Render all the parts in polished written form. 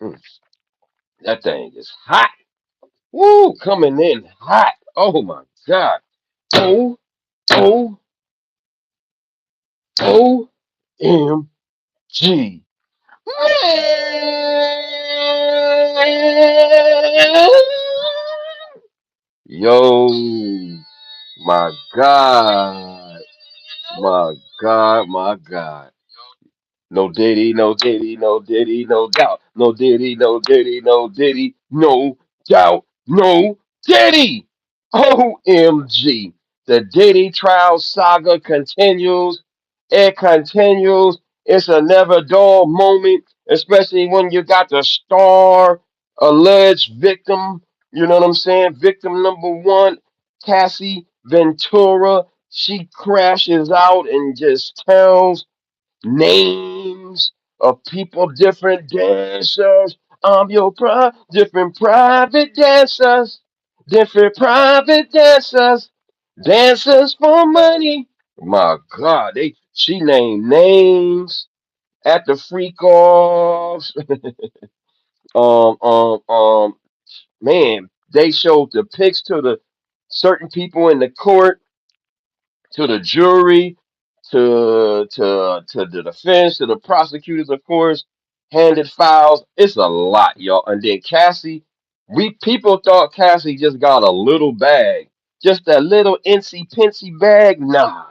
Mm, that thing is hot. Woo, coming in hot. Oh my God. O O O M G. Man. Yo, my God. My God, my God. No Diddy, no Diddy, no Diddy, no doubt. No Diddy, no Diddy, no Diddy, no doubt. No Diddy. OMG. The Diddy trial saga continues. It continues. It's a never dull moment, especially when you got the star alleged victim. You know what I'm saying? Victim number one, Cassie Ventura. She crashes out and just tells names of people, different dancers. I'm your different private dancers, different private dancers, dancers for money. My God, she named names at the freak offs. Um, um, um, man, they showed the pics to the certain people in the court, to the jury, to the defense, to the prosecutors, of course, handed files. It's a lot, y'all. And then Cassie, we people thought Cassie just got a little bag, just that little incy pincy bag. Nah,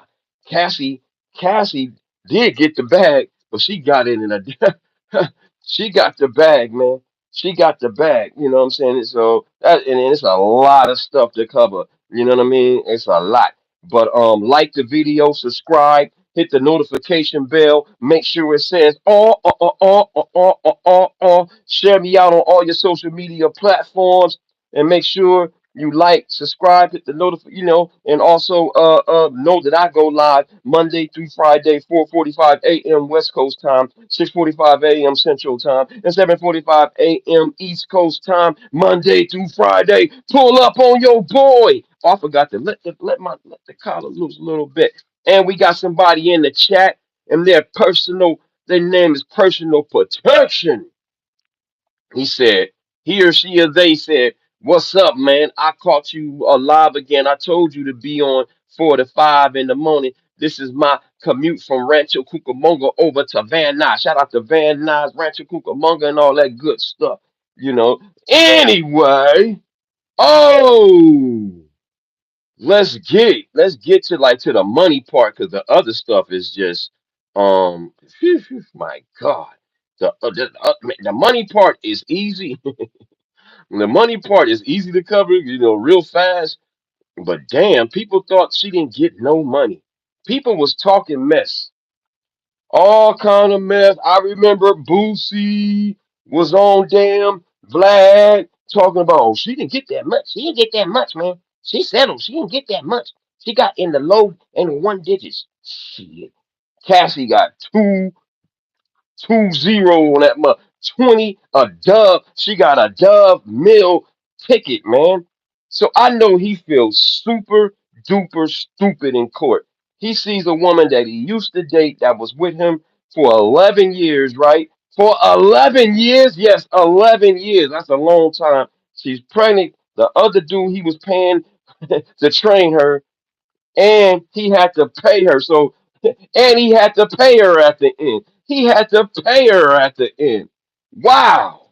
Cassie, Cassie did get the bag, but she got it in a she got the bag, man. She got the bag, you know what I'm saying? And so that and it's a lot of stuff to cover. You know what I mean? It's a lot. But like the video, subscribe, hit the notification bell, make sure it says all. Share me out on all your social media platforms, and make sure you like, subscribe, hit the notify, and also know that I go live Monday through Friday, 4:45 a.m. West Coast time, 6:45 a.m. Central time, and 7:45 a.m. East Coast time, Monday through Friday. Pull up on your boy. Oh, I forgot to let the collar loose a little bit. And we got somebody in the chat, and their name is Personal Protection. He said, he or she or they said, "What's up, man? I caught you alive again. I told you to be on 4 to 5 in the morning. This is my commute from Rancho Cucamonga over to Van Nuys. Shout out to Van Nuys, Rancho Cucamonga, and all that good stuff. You know. Anyway, oh, let's get to the money part because the other stuff is just my God. The money part is easy. The money part is easy to cover, real fast. But damn, people thought she didn't get no money. People was talking mess, all kind of mess. I remember Boosie was on damn Vlad talking about, oh, she didn't get that much. She didn't get that much, man. She settled. She didn't get that much. She got in the low and one digits. Shit. Cassie got 2-0 on that month. 20 a dub. She got a dub mill ticket, man. So I know he feels super duper stupid in court. He sees a woman that he used to date that was with him for 11 years, right? For 11 years? Yes, 11 years. That's a long time. She's pregnant. The other dude he was paying to train her, and he had to pay her. So, and he had to pay her at the end. He had to pay her at the end. Wow.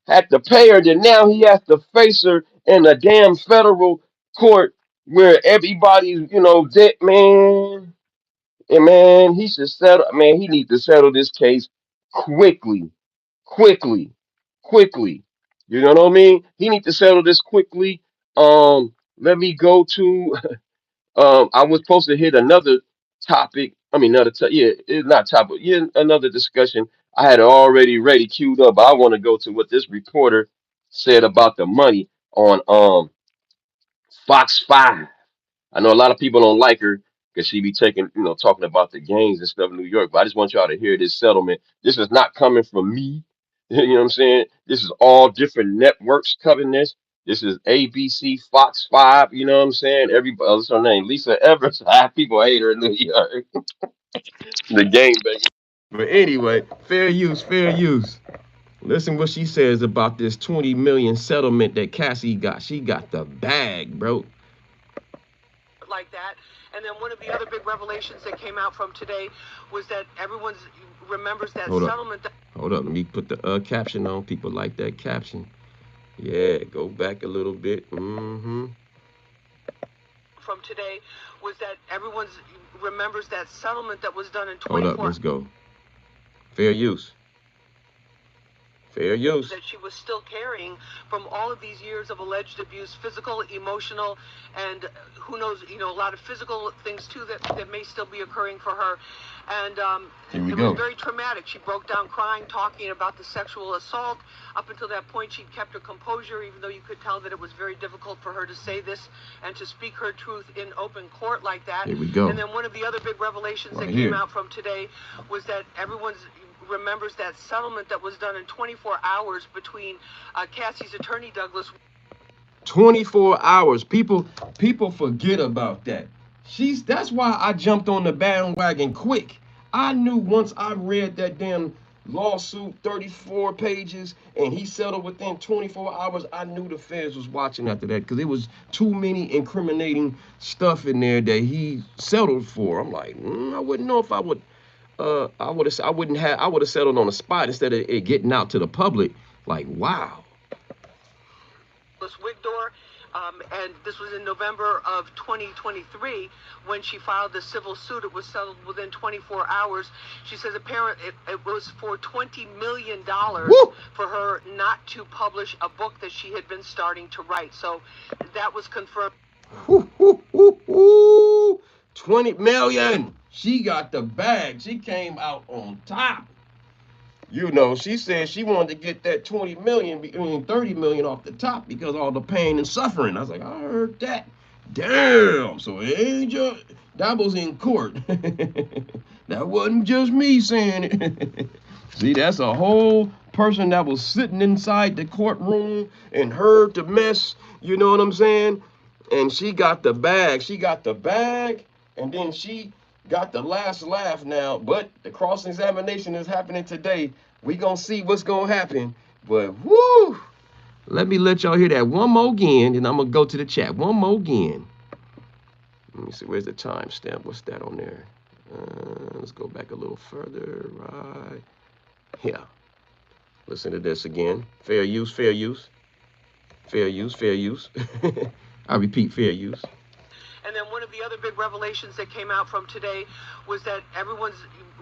Had to pay her. Then now he has to face her in a damn federal court where everybody's, dead, man. And man, he should settle. Man, he needs to settle this case quickly, quickly, quickly. You know what I mean? He needs to settle this quickly. Let me go to I was supposed to hit another topic. I mean, yeah, it's not topic. Yeah, another discussion. I had it already ready, queued up. But I want to go to what this reporter said about the money on Fox 5. I know a lot of people don't like her because she be talking about the gangs and stuff in New York. But I just want y'all to hear this settlement. This is not coming from me. You know what I'm saying? This is all different networks covering this. This is ABC, Fox 5. You know what I'm saying? Everybody, what's her name? Lisa Evers. People hate her in New York. The game, baby. But anyway, fair use, fair use. Listen what she says about this 20 million settlement that Cassie got. She got the bag, bro. Like that. And then one of the other big revelations that came out from today was that everyone remembers that Hold up. settlement that Hold up. Let me put the caption on. People like that caption. Yeah, go back a little bit. Mm-hmm. from today was that everyone remembers that settlement that was done in Hold up. 24 Let's go. Fair use. Fair use. that she was still carrying from all of these years of alleged abuse, physical, emotional, and who knows, a lot of physical things too that may still be occurring for her. And Here we it was go. very traumatic. She broke down crying, talking about the sexual assault. Up until that point, she'd kept her composure, even though you could tell that it was very difficult for her to say this and to speak her truth in open court like that. Here we go. And then one of the other big revelations Right that came here. out from today was that everyone's remembers that settlement that was done in 24 hours between Cassie's attorney Douglas. 24 hours. People forget about that. That's why I jumped on the bandwagon quick. I knew once I read that damn lawsuit, 34 pages, and he settled within 24 hours, I knew the feds was watching after that because it was too many incriminating stuff in there that he settled for. I'm like, I wouldn't know if I would I would have settled on the spot instead of it getting out to the public. Like, wow. Wigdor, and this was in November of 2023 when she filed the civil suit. It was settled within 24 hours. She says apparently it was for $20 million Woo! for her not to publish a book that she had been starting to write. So that was confirmed. Woo, woo, woo, woo. 20 million. She got the bag. She came out on top. She said she wanted to get that 20 million, 30 million off the top because all the pain and suffering. I was like, I heard that. Damn. So it ain't just, that was in court. That wasn't just me saying it. See, that's a whole person that was sitting inside the courtroom and heard the mess. You know what I'm saying? And she got the bag. She got the bag, and then she got the last laugh now. But the cross examination is happening today. We gonna see what's gonna happen. But whoo! Let me let y'all hear that one more again, and I'm gonna go to the chat. One more again. Let me see. Where's the timestamp? What's that on there? Let's go back a little further. Right here. Listen to this again. Fair use. Fair use. Fair use. Fair use. I repeat, fair use. And then one of the other big revelations that came out from today was that everyone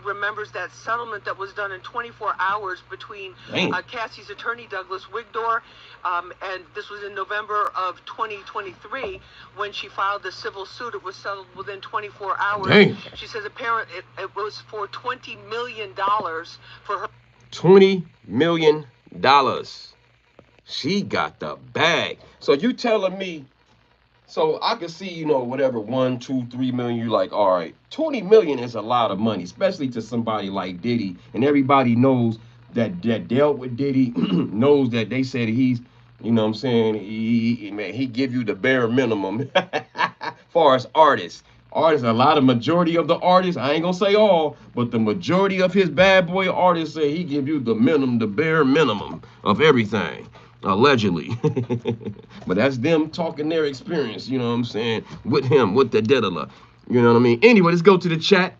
remembers that settlement that was done in 24 hours between Cassie's attorney Douglas Wigdor, and this was in November of 2023 when she filed the civil suit. It was settled within 24 hours. Dang. She says apparently it was for $20 million for her. $20 million. She got the bag. So you telling me? So I can see, whatever, 1, 2, 3 million. You like, all right, 20 million is a lot of money, especially to somebody like Diddy. And everybody knows that dealt with Diddy, knows that they said he's, what I'm saying, he give you the bare minimum far as artists. Artists, a lot of majority of the artists, I ain't gonna say all, but the majority of his bad boy artists say he give you the minimum, the bare minimum of everything allegedly. But that's them talking their experience, you know what I'm saying, with him, with the Dedala. You know what I mean? Anyway, let's go to the chat.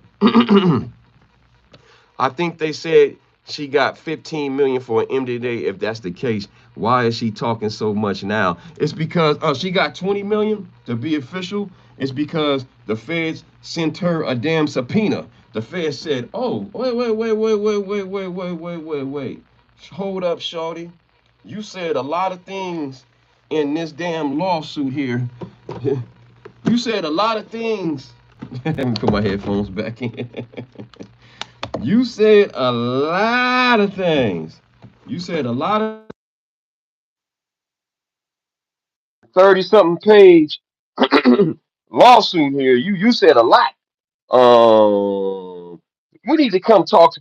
I think they said she got 15 million for an MDA. If that's the case, why is she talking so much now? It's because she got 20 million to be official. It's because the feds sent her a damn subpoena. The feds said, "Oh, wait. Hold up, shorty. You said a lot of things in this damn lawsuit here. You said a lot of things." Let me put my headphones back in. You said a lot of things. You said a lot of 30 something page lawsuit here. You said a lot. Um, we need to come talk to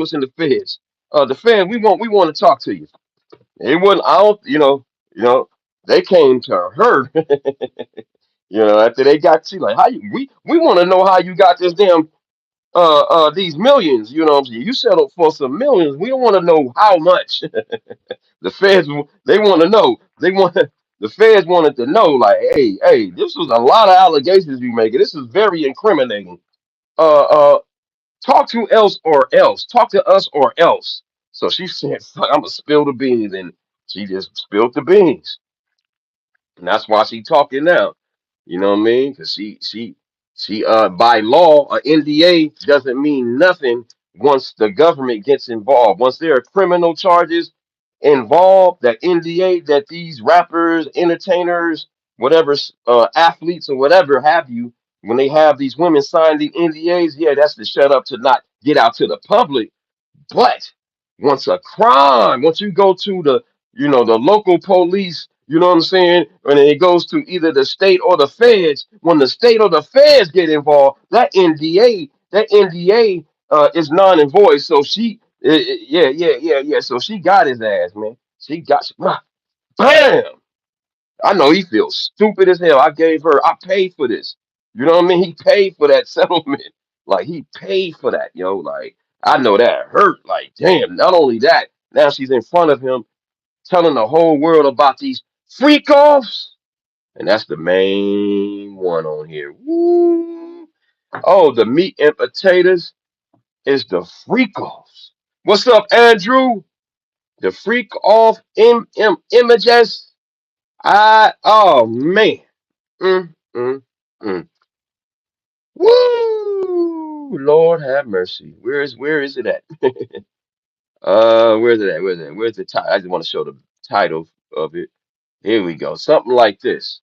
us in the feds. The feds, we want to talk to you. It wasn't out, they came to her, after they got you, like how you we want to know how you got this damn. these millions. You know what I'm saying? You settled for some millions. We don't want to know how much. The feds, they want to know. They want the feds wanted to know, like, hey, this was a lot of allegations you making. This is very incriminating. Uh, uh, talk to else or else. Talk to us or else. So she said, "Fuck, I'm gonna spill the beans," and she just spilled the beans. And that's why she talking now. You know what I mean? Because she by law, a NDA doesn't mean nothing once the government gets involved. Once there are criminal charges involved, that NDA that these rappers, entertainers, whatever, athletes or whatever have you, when they have these women sign the NDAs, yeah, that's to shut up to not get out to the public. But once you go to the, the local police, you know what I'm saying, and it goes to either the state or the feds, when the state or the feds get involved, that NDA is non and void. So yeah. So she got his ass, man. She got, bam. I know he feels stupid as hell. I paid for this. You know what I mean? He paid for that settlement. Like he paid for that, yo. Like I know that hurt. Like damn. Not only that, now she's in front of him, telling the whole world about these freak offs, and that's the main one on here. Woo. Oh, the meat and potatoes is the freak offs. What's up, Andrew? The freak off images. Oh man. Mm, mm, mm. Woo! Lord have mercy. Where is it at? Where's it at? Where's it at? Where's the title? I just want to show the title of it. Here we go. Something like this.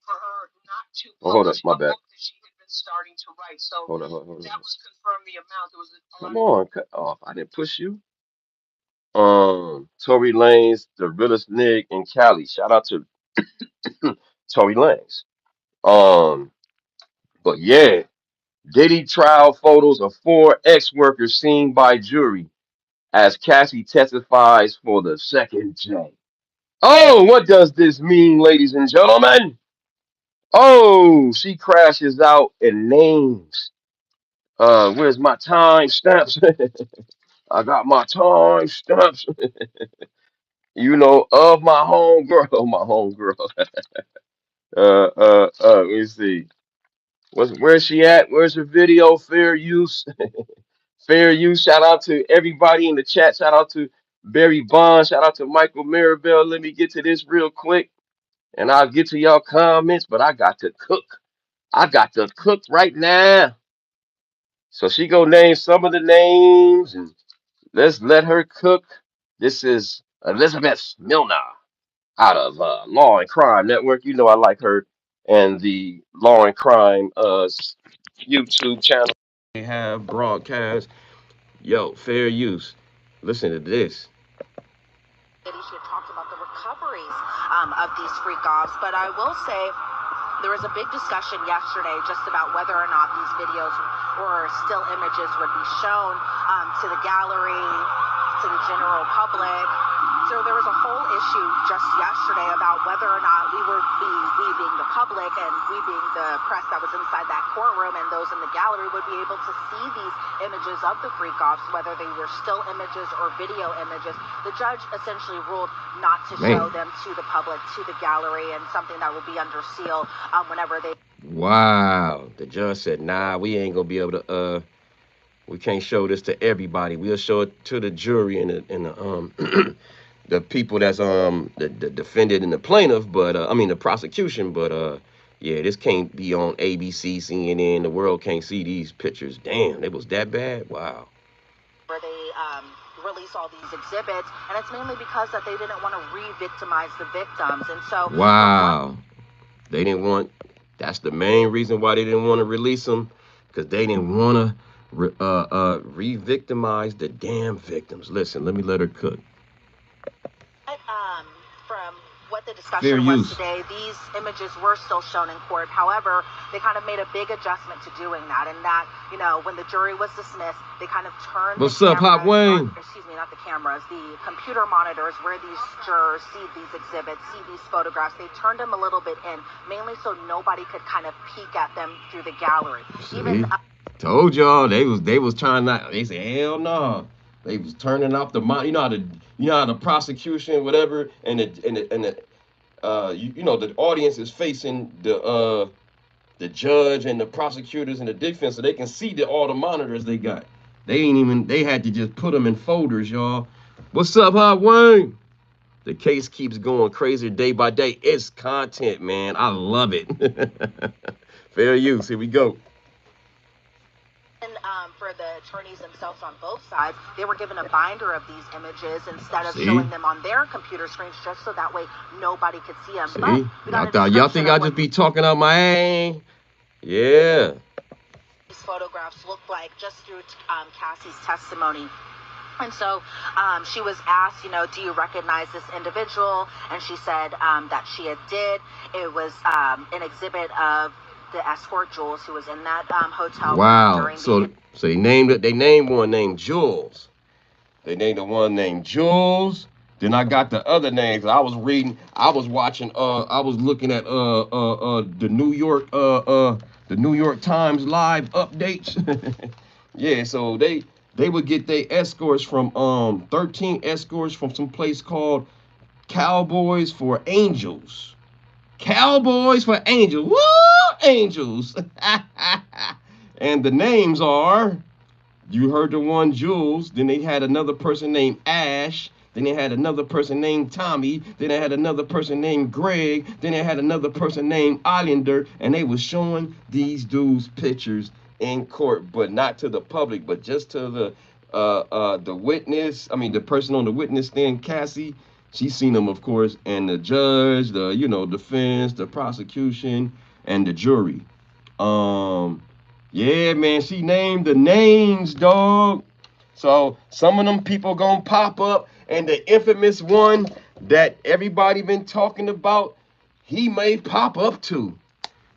For her not to hold up, my bad. Book that she had been starting to write. So hold on. That was confirmed the amount. It was come on, cut off. I didn't push you. Tory Lanez, the realest nigga in Cali. Shout out to Tory Lanez. Um, but yeah. Diddy trial photos of four ex-workers seen by jury as Cassie testifies for the second J. Oh, what does this mean, ladies and gentlemen? Oh, she crashes out and names. Where's my time stamps? I got my time stamps. Of my homegirl, my homegirl. Let me see. Where's she at? Where's her video? Fair use. Fair use. Shout out to everybody in the chat. Shout out to Barry Bond. Shout out to Michael Mirabel. Let me get to this real quick and I'll get to y'all comments. But I got to cook. I got to cook right now. So she go name some of the names and let's let her cook. This is Elizabeth Milner out of Law and Crime Network. You know I like her and the Law and Crime YouTube channel. They have broadcast. Yo, fair use. Listen to this. She had talked about the recoveries of these freak offs, but I will say there was a big discussion yesterday just about whether or not these videos or still images would be shown to the gallery, to the general public. So there was a whole issue just yesterday about whether or not we being the public and we being the press that was inside that courtroom and those in the gallery would be able to see these images of the freak offs, whether they were still images or video images. The judge essentially ruled not to show them to the public, to the gallery, and something that will be under seal whenever they. Wow. The judge said, nah, we ain't gonna be able to we can't show this to everybody. We'll show it to the jury and the the people that's the defendant and the plaintiff, but I mean the prosecution, but yeah, this can't be on ABC, CNN. The world can't see these pictures. Damn, it was that bad. Wow. Where they release all these exhibits, and it's mainly because that they didn't want to re-victimize the victims, and so wow, they didn't want. That's the main reason why they didn't want to release them, because they didn't want to re-victimize the damn victims. Listen, let me let her cook. From what the discussion was today, these images were still shown in court. However, they kind of made a big adjustment to doing that, and that, when the jury was dismissed, they kind of turned What's the up, Hot Wayne? Excuse me, not the cameras, the computer monitors where these jurors see these exhibits, see these photographs. They turned them a little bit in, mainly so nobody could kind of peek at them through the gallery. See? Told y'all they was trying not. They said hell no. They was turning off the mind. You know how the prosecution whatever and you know the audience is facing the judge and the prosecutors and the defense so they can see all the monitors they got. They had to just put them in folders, y'all. What's up, Hot Wayne? The case keeps going crazier day by day. It's content, man. I love it. Fair use. Here we go. And for the attorneys themselves on both sides, they were given a binder of these images instead of showing them on their computer screens, just so that way nobody could see them. See, y'all think I just be talking out my ass? Yeah. These photographs look like just through Cassie's testimony. And so she was asked, you know, do you recognize this individual? And she said that she did. It was an exhibit of the escort Jules, who was in that hotel. Wow. So they named one named Jules. They named the one named Jules. Then I got the other names. I was watching. I was looking at the New York Times live updates. Yeah. So they would get their escorts from 13 escorts from some place called Cowboys for Angels. Cowboys for Angels. Woo! Angels. And the names are, you heard the one Jules, then they had another person named Ash, then they had another person named Tommy, then they had another person named Greg, then they had another person named Islander, and they was showing these dudes pictures in court, but not to the public, but just to the witness, the person on the witness stand, Cassie. She's seen them, of course, and the judge, the defense, the prosecution, and the jury. Yeah, man, she named the names, dog. So some of them people gonna pop up, and the infamous one that everybody been talking about, he may pop up too.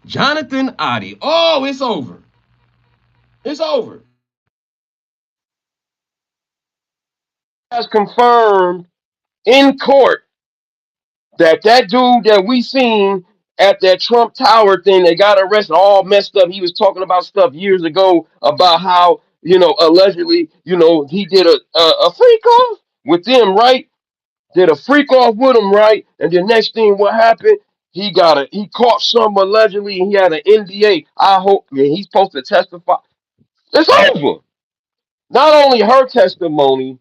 Jonathan Oddie. Oh, it's over. It's over. Has confirmed in court that dude that we seen at that Trump Tower thing, they got arrested, all messed up. He was talking about stuff years ago about how allegedly he did a freak off with them, right? Did a freak off with him, right? And the next thing, what happened? He caught some allegedly, and he had an NDA. I hope he's supposed to testify. It's over. Not only her testimony,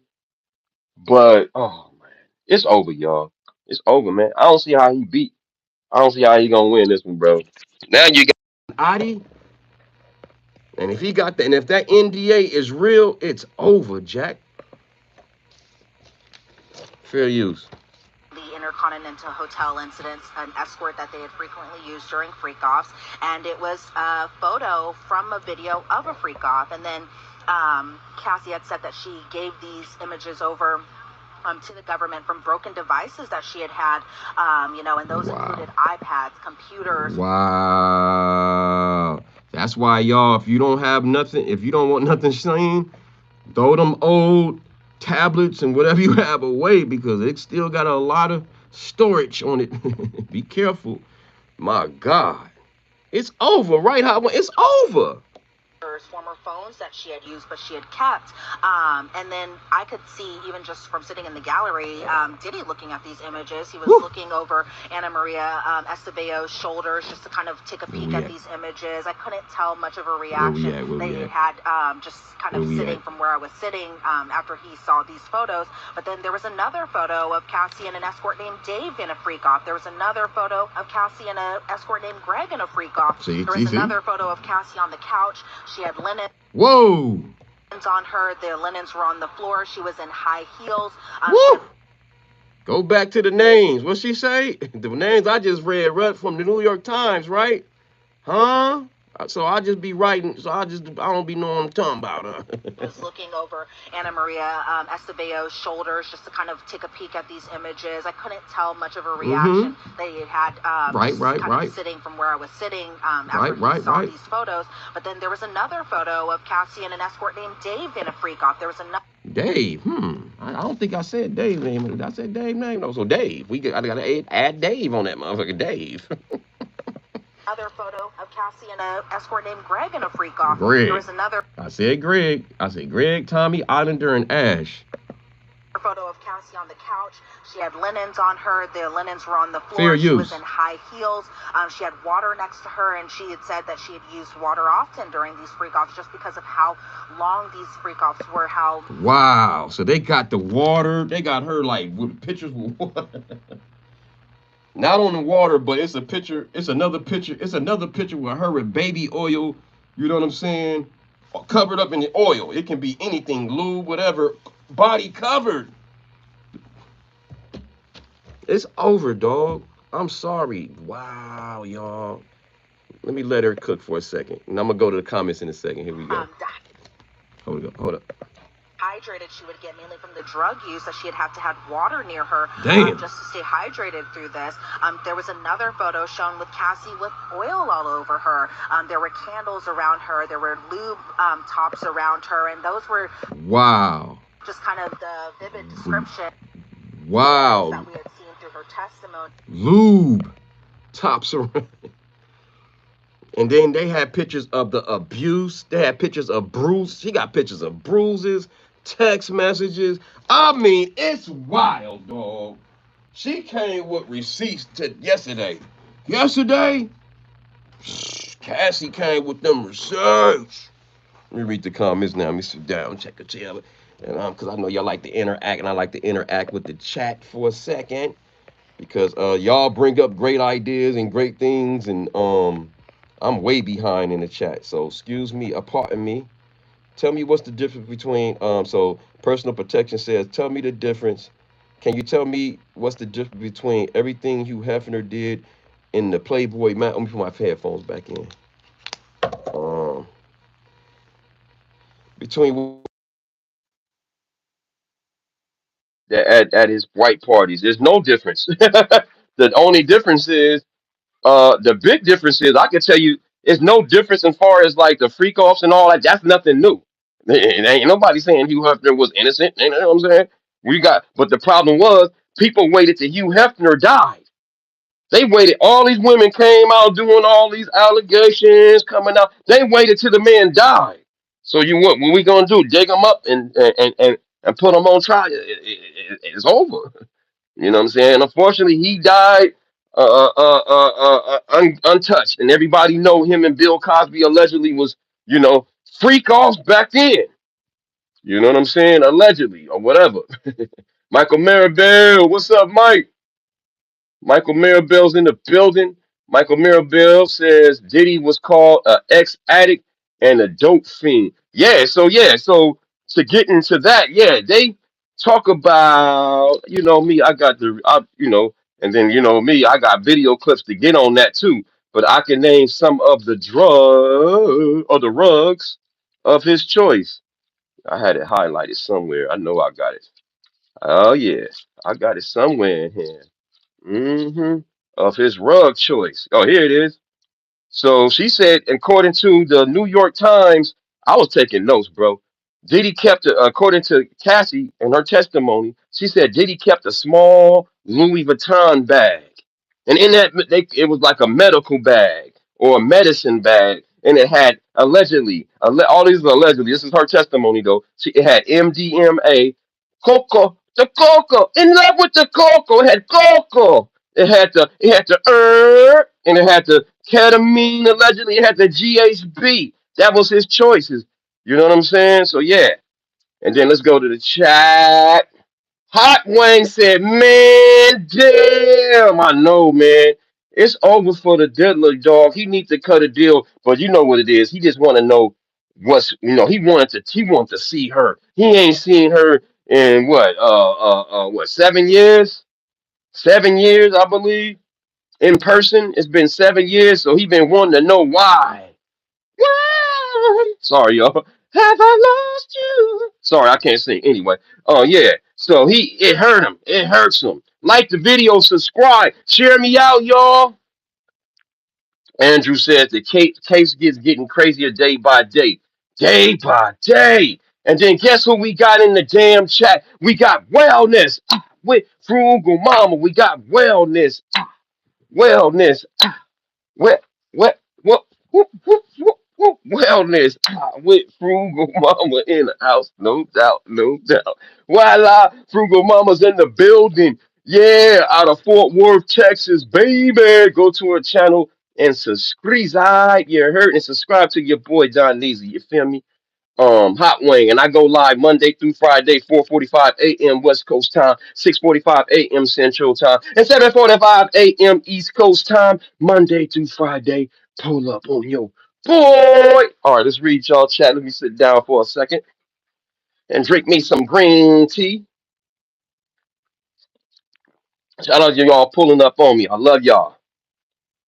but oh man, it's over, y'all. It's over, man. I don't see how he gonna win this one, bro. Now you got Oddie, and if that NDA is real, it's over, Jack. Fair use. The Intercontinental Hotel incidents, an escort that they had frequently used during freak-offs, and it was a photo from a video of a freak-off. And then Cassie had said that she gave these images over to the government from broken devices that she had, and those included iPads, computers. Wow. That's why, y'all, if you don't want nothing seen, throw them old tablets and whatever you have away, because it still got a lot of storage on it. Be careful. My God. It's over, right? It's over. Former phones that she had used, but she had kept. And then I could see, even just from sitting in the gallery, Diddy looking at these images. He was looking over Ana Maria Esteban's shoulders just to kind of take a peek at these images. I couldn't tell much of a reaction. They had just kind of sitting from where I was sitting after he saw these photos. But then there was another photo of Cassie and an escort named Dave in a freak-off. There was another photo of Cassie and an escort named Greg in a freak-off. There was another photo of Cassie on the couch. She had linen. Whoa! On her, the linens were on the floor. She was in high heels. Go back to the names. What she say? The names I just read from the New York Times, right? Huh? So I just be writing. I don't be knowing what I'm talking about. I was looking over Ana Maria Esteban's shoulders just to kind of take a peek at these images. I couldn't tell much of a reaction. They had kind of sitting from where I was sitting after he saw these photos. But then there was another photo of Cassie and an escort named Dave in a freak-off. There was another. Dave. I don't think I said Dave name. Did I say Dave name? No. So Dave. I gotta add Dave on that motherfucker. Dave. Another photo of Cassie and a escort named Greg in a freak off. There Greg. was another I said Greg. I said Greg, Tommy, Islander, and Ash. photo of Cassie on the couch. She had linens on her. The linens were on the Fair floor. She was use. in high heels. She had water next to her, and she had said that she had used water often during these freak offs just because of how long these freak offs were. How Wow. So they got the water. They got her like with pictures with water. Not on the water, but it's a picture. It's another picture. It's another picture with her with baby oil. You know what I'm saying? Covered up in the oil. It can be anything, lube, whatever. Body covered. It's over, dog. I'm sorry. Wow, y'all. Let me let her cook for a second. And I'm gonna go to the comments in a second. Here we go. Hold up, hold up. hydrated she would get mainly from the drug use, that she'd have to have water near her just to stay hydrated through this. There was another photo shown with Cassie with oil all over her. There were candles around her. There were lube tops around her, and those were wow, just kind of the vivid description wow, that we had seen through her testimony. lube tops around. And then they had pictures of the abuse. They had pictures of bruises. She got pictures of bruises, text messages. I mean, it's wild, dog. She came with receipts to yesterday. Yesterday, Cassie came with them receipts. Let me read the comments now. Let me sit down, check the tail. And because I know y'all like to interact, and I like to interact with the chat for a second because y'all bring up great ideas and great things, and I'm way behind in the chat. So excuse me, pardon me. Tell me what's the difference between so personal protection says, tell me the difference. Can you tell me what's the difference between everything Hugh Hefner did in the Playboy Let me put my headphones back in. Um, between At his white parties. There's no difference. The only difference is the big difference is I can tell you it's no difference as far as like the freak offs and all that. That's nothing new. It ain't nobody saying Hugh Hefner was innocent. You know what I'm saying? We got, but the problem was people waited till Hugh Hefner died. They waited. All these women came out doing all these allegations coming out. They waited till the man died. So you what? What we gonna do? Dig him up and put him on trial? It's over. You know what I'm saying? Unfortunately, he died untouched, and everybody know him and Bill Cosby allegedly was, freak offs back then. You know what I'm saying? Allegedly or whatever. Michael Maribel, what's up, Mike? Michael Mirabel's in the building. Michael Mirabel says Diddy was called a ex addict and a dope fiend. So to get into that, yeah, they talk about, me, I got and then me, I got video clips to get on that too. But I can name some of the rugs of his choice. I had it highlighted somewhere. I know I got it. Oh yeah, I got it somewhere in here. hmm of his rug choice. Oh, here it is. So she said, according to the New York Times, I was taking notes, bro. Diddy kept, according to Cassie and her testimony, she said Diddy kept a small Louis Vuitton bag, and in that it was like a medical bag or a medicine bag, and it had allegedly, all these are allegedly. This is her testimony though. It had MDMA, cocoa, the cocoa, in love with the cocoa. It had cocoa. It had the and it had the ketamine. Allegedly, it had the GHB. That was his choices. You know what I'm saying? So yeah. And then let's go to the chat. Hot Wang said, "Man, damn, I know, man. It's over for the Diddler dog. He needs to cut a deal, but you know what it is. He just want to know he wanted to see her. He ain't seen her in what 7 years? 7 years, I believe, in person. It's been 7 years, so he been wanting to know why. Why? Sorry, y'all. Have I lost you? Sorry, I can't sing. Anyway, oh yeah. So it hurt him. It hurts him. Like the video, subscribe, share me out, y'all. Andrew says the case gets getting crazier day by day. And then guess who we got in the damn chat? We got wellness with frugal mama. We got wellness, wellness. Well, what, wellness. With frugal mama in the house, no doubt, no doubt. Voila, frugal mama's in the building. Yeah, out of Fort Worth, Texas, baby. Go to her channel and subscribe. You heard, and subscribe to your boy Don Neasy. You feel me? Hot wing, and I go live Monday through Friday, 4:45 a.m. West Coast time, 6:45 a.m. Central time, and 7:45 a.m. East Coast time, Monday through Friday. Pull up on your boy. All right, let's read y'all chat. Let me sit down for a second and drink me some green tea. Shout out to y'all pulling up on me. I love y'all.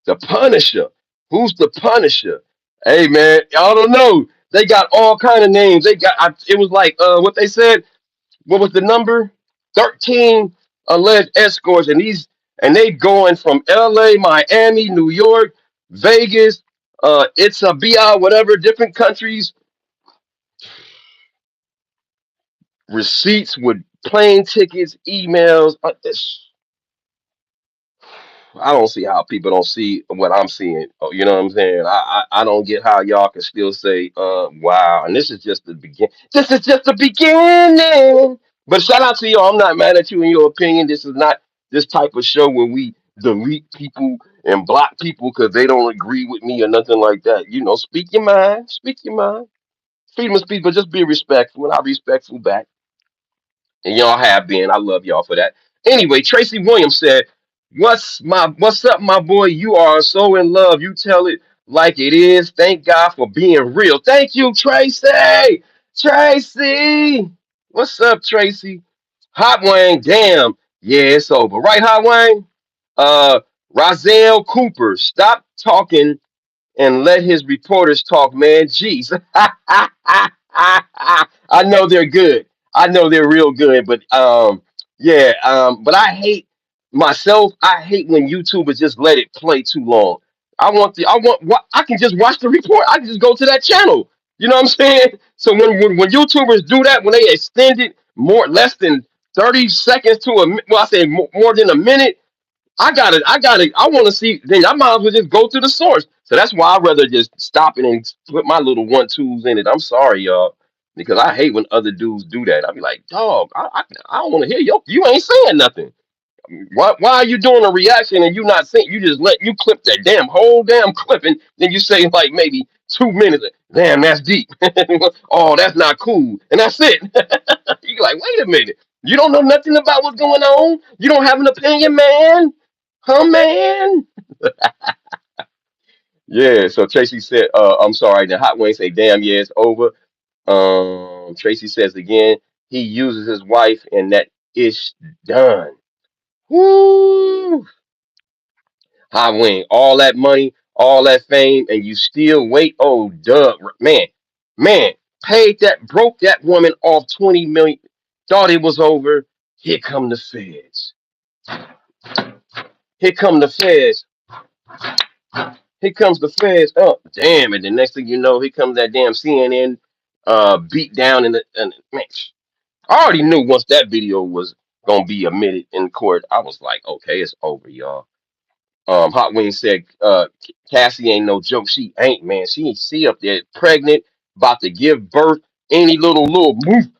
The Punisher. Who's the Punisher? Hey man, y'all don't know. They got all kind of names. It was like what they said. What was the number? 13 alleged escorts, and they going from LA, Miami, New York, Vegas, it's a BI, whatever, different countries, receipts with plane tickets, emails. I don't see how people don't see what I'm seeing. Oh, you know what I'm saying? I don't get how y'all can still say, wow. And this is just the begin. This is just the beginning. But shout out to y'all. I'm not mad at you in your opinion. This is not this type of show where we delete people and block people because they don't agree with me or nothing like that. You know, speak your mind. Speak your mind. Freedom of speech, but just be respectful, and I'll be respectful back. And y'all have been. I love y'all for that. Anyway, Tracy Williams said, what's up, my boy? You are so in love. You tell it like it is. Thank God for being real. Thank you, Tracy. Tracy. What's up, Tracy? Hot Wayne, damn. Yeah, it's over. Right, Hot Wayne? Rozelle Cooper, stop talking and let his reporters talk, man. Jeez. I know they're good. I know they're real good, but yeah, but I hate myself. I hate when YouTubers just let it play too long. I can just watch the report. I can just go to that channel. You know what I'm saying? So when YouTubers do that, when they extend it more less than 30 seconds to well, I say more than a minute, I want to see. Then I might as well just go to the source. So that's why I'd rather just stop it and put my little 1 2s in it. I'm sorry, y'all, because I hate when other dudes do that. I be like, dog, I don't want to hear you. You ain't saying nothing. Why are you doing a reaction and you not saying? You just let you clip that whole damn clip and then you say like maybe 2 minutes. Damn, that's deep. Oh, that's not cool, and that's it. You like, wait a minute. You don't know nothing about what's going on. You don't have an opinion, man. Huh, man? Yeah. So Tracy said, I'm sorry. The hot wing say, damn, yeah, it's over. Tracy says again, he uses his wife and that ish done. Woo! Hot wing, all that money, all that fame, and you still wait. Oh, Doug, man, paid that, broke that woman off 20 million. Thought it was over. Here come the feds. Here come the feds. Here comes the feds. Oh, damn! And the next thing you know, here comes that damn CNN beat down and man, I already knew once that video was gonna be admitted in court. I was like, okay, it's over, y'all. Hot Wings said, Cassie ain't no joke. She ain't, man. She up there pregnant, about to give birth. Any little move,